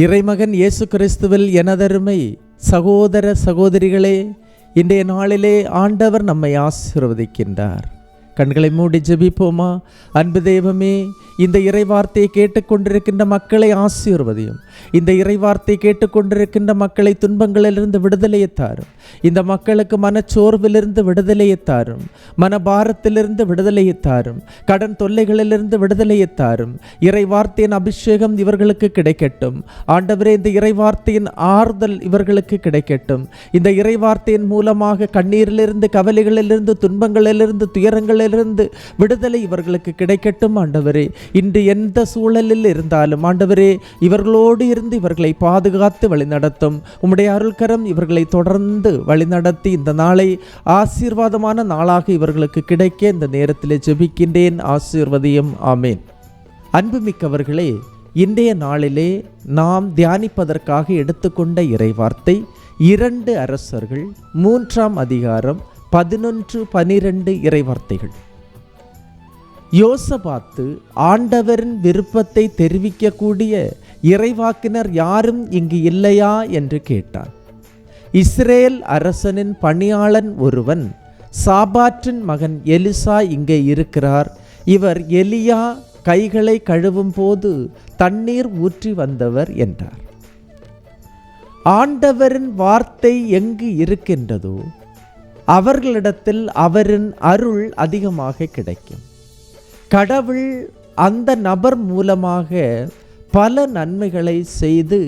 இறைமகன் இயேசு கிறிஸ்துவில் எனதருமை சகோதர சகோதரிகளே, இன்றைய நாளிலே ஆண்டவர் நம்மை ஆசீர்வதிக்கின்றார். கண்களை மூடி ஜெபிப்போமா? அன்பு தெய்வமே, இந்த இறைவார்த்தையை கேட்டுக்கொண்டிருக்கின்ற மக்களை ஆசீர்வதியும். இந்த இறைவார்த்தையை கேட்டுக்கொண்டிருக்கின்ற மக்களை துன்பங்களிலிருந்து விடுதலையை தாரும். இந்த மக்களுக்கு மனச்சோர்விலிருந்து விடுதலையை தாரும். மனபாரத்திலிருந்து விடுதலையை தாரும். கடன் தொல்லைகளிலிருந்து விடுதலையை தாரும். இறைவார்த்தையின் அபிஷேகம் இவர்களுக்கு கிடைக்கட்டும். ஆண்டவரே, இந்த இறைவார்த்தையின் ஆறுதல் இவர்களுக்கு கிடைக்கட்டும். இந்த இறைவார்த்தையின் மூலமாக கண்ணீரிலிருந்து, கவலைகளிலிருந்து, துன்பங்களிலிருந்து, துயரங்களிலிருந்து விடுதலை இவர்களுக்கு கிடைக்கட்டும். ஆண்டவரே, இன்று எந்த சூழலில் இருந்தாலும் ஆண்டவரே, இவர்களோடு இருந்து இவர்களை பாதுகாத்து வழிநடத்தும். உம்முடைய அருள்கரம் இவர்களை தொடர்ந்து வழிநடத்தி இந்த நாளை ஆசீர்வாதமான நாளாக இவர்களுக்கு கிடைக்க இந்த நேரத்தில் ஜெபிக்கின்றேன். ஆசீர்வதியும். ஆமேன். அன்புமிக்கவர்களே, இன்றைய நாளிலே நாம் தியானிப்பதற்காக எடுத்துக்கொண்ட இறைவார்த்தை 2 அரசர்கள் 3ஆம் அதிகாரம் 11, 12 இறைவார்த்தைகள். யோசபாத்து ஆண்டவரின் விருப்பத்தை தெரிவிக்கக்கூடிய இறைவாக்கினர் யாரும் இங்கு இல்லையா என்று கேட்டான். இஸ்ரேல் அரசனின் பணியாளன் ஒருவன், சாபாற்றின் மகன் எலிசா இங்கே இருக்கிறார். இவர் எலியா கைகளை கழுவும் போது தண்ணீர் ஊற்றி வந்தவர் என்றார். ஆண்டவரின் வார்த்தை எங்கு இருக்கின்றதோ அவர்களிடத்தில் அவரின் அருள் அதிகமாக கிடைக்கும். கடவுள் அந்த நபர் மூலமாக பல நன்மைகளை செய்து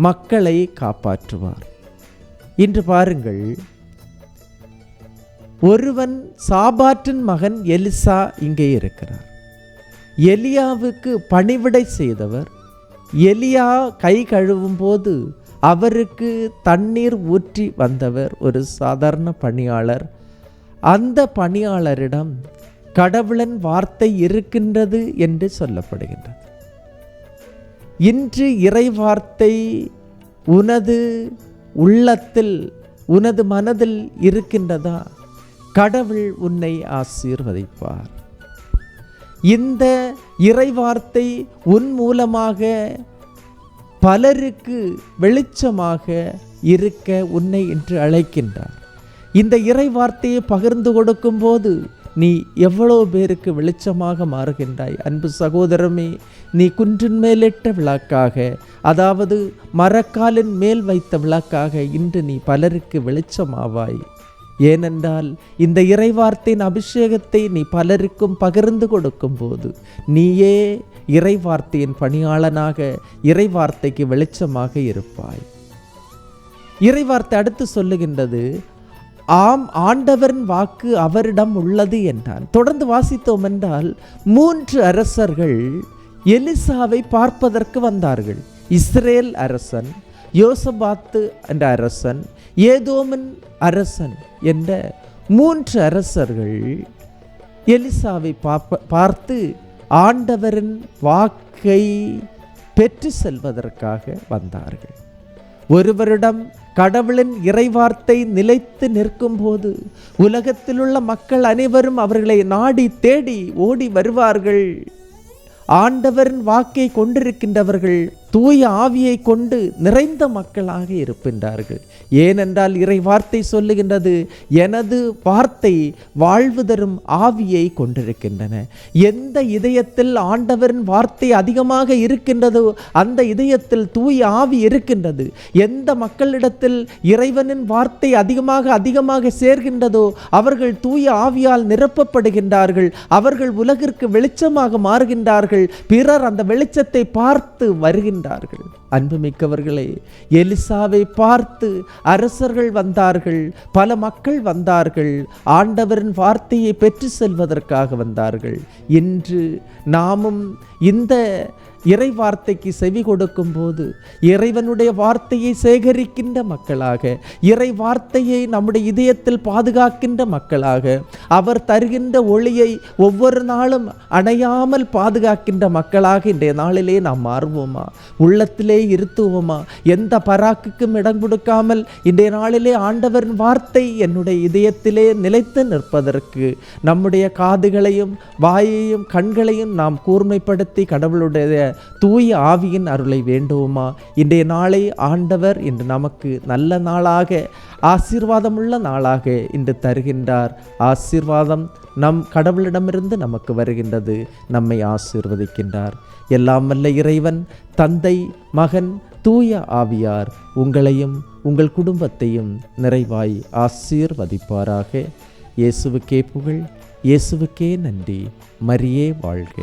மக்களை காப்பாற்றுவார். இன்று பாருங்கள், ஒருவன் சாபாற்றின் மகன் எலிசா இங்கே இருக்கிறார். எலியாவுக்கு பணிவிடை செய்தவர். எலியா கை கழுவும் போது அவருக்கு தண்ணீர் ஊற்றி வந்தவர் ஒரு சாதாரண பணியாளர். அந்த பணியாளரிடம் கடவுளின் வார்த்தை இருக்கின்றது என்று சொல்லப்படுகின்றது. இன்று இறை வார்த்தை உனது உள்ளத்தில், உனது மனதில் இருக்கின்றதா? கடவுள் உன்னை ஆசீர்வதிப்பார். இந்த இறை வார்த்தை உன் மூலமாக பலருக்கு வெளிச்சமாக இருக்க உன்னை இன்று அழைக்கின்றார். இந்த இறை வார்த்தையை பகிர்ந்து கொடுக்கும் போது நீ எவ்வளவு பேருக்கு வெளிச்சமாக மாறுகின்றாய். அன்பு சகோதரமே, நீ குன்றின் மேலிட்ட விளக்காக, அதாவது மரக்காலின் மேல் வைத்த விளக்காக இன்று நீ பலருக்கு வெளிச்சமாவாய். ஏனென்றால் இந்த இறைவார்த்தையின் அபிஷேகத்தை நீ பலருக்கும் பகிர்ந்து கொடுக்கும் போது நீயே இறைவார்த்தையின் பணியாளனாக இறைவார்த்தைக்கு வெளிச்சமாக இருப்பாய். இறைவார்த்தை அடுத்து சொல்லுகின்றது, ஆம், ஆண்டவரின் வாக்கு அவரிடம் உள்ளது என்றான். தொடர்ந்து வாசித்தோம் என்றால் 3 அரசர்கள் எலிசாவை பார்ப்பதற்கு வந்தார்கள். இஸ்ரேல் அரசன், யோசபாத்து என்ற அரசன், ஏதோமின் அரசன் என்ற 3 அரசர்கள் எலிசாவை பார்த்து ஆண்டவரின் வாக்கை பெற்று செல்வதற்காக வந்தார்கள். ஒருவரிடம் கடவுளின் இறைவார்த்தை நிலைத்து நிற்கும் போது உலகத்திலுள்ள மக்கள் அனைவரும் அவர்களை நாடி தேடி ஓடி வருவார்கள். ஆண்டவரின் வாக்கை கொண்டிருக்கின்றவர்கள் தூய ஆவியை கொண்டு நிறைந்த மக்களாக இருக்கின்றார்கள். ஏனென்றால் இறை வார்த்தை சொல்லுகின்றது, எனது வார்த்தை வாழ்வு தரும் ஆவியை கொண்டிருக்கின்றன. எந்த இதயத்தில் ஆண்டவரின் வார்த்தை அதிகமாக இருக்கின்றதோ அந்த இதயத்தில் தூய ஆவி இருக்கின்றது. எந்த மக்களிடத்தில் இறைவனின் வார்த்தை அதிகமாக சேர்கின்றதோ அவர்கள் தூய ஆவியால் நிரப்பப்படுகின்றார்கள். அவர்கள் உலகிற்கு வெளிச்சமாக மாறுகின்றார்கள். பிறர் அந்த வெளிச்சத்தை பார்த்து வருகின்றார்கள். அன்புமிக்கவர்களே, எலிசாவை பார்த்து அரசர்கள் வந்தார்கள், பல மக்கள் வந்தார்கள், ஆண்டவரின் வார்த்தையை பெற்று செல்வதற்காக வந்தார்கள். இன்று நாமும் இந்த இறை வார்த்தைக்கு செவி கொடுக்கும் போது இறைவனுடைய வார்த்தையை சேகரிக்கின்ற மக்களாக, இறை வார்த்தையை நம்முடைய இதயத்தில் பாதுகாக்கின்ற மக்களாக, அவர் தருகின்ற ஒளியை ஒவ்வொரு நாளும் அணையாமல் பாதுகாக்கின்ற மக்களாக இன்றைய நாளிலே நாம் மாறுவோமா? உள்ளத்திலே இருத்துவோமா? எந்த பராக்குக்கும் இடம் கொடுக்காமல் இன்றைய நாளிலே ஆண்டவரின் வார்த்தை என்னுடைய இதயத்திலே நிலைத்து நிற்பதற்கு நம்முடைய காதுகளையும் வாயையும் கண்களையும் நாம் கூர்மைப்படுத்தி கடவுளுடைய தூய ஆவியின் அருளை வேண்டுவோமா? இன்றைய நாளை ஆண்டவர் இன்று நமக்கு நல்ல நாளாக, ஆசீர்வாதமுள்ள நாளாக இன்று தருகின்றார். ஆசீர்வாதம் நம் கடவுளிடமிருந்து நமக்கு வருகின்றது, நம்மை ஆசீர்வதிக்கின்றார். எல்லாம் வல்ல இறைவன், தந்தை, மகன், தூய ஆவியார் உங்களையும் உங்கள் குடும்பத்தையும் நிறைவாய் ஆசீர்வதிப்பாராக. இயேசுவுக்கே புகழ், இயேசுவுக்கே நன்றி. மரியே வாழ்க.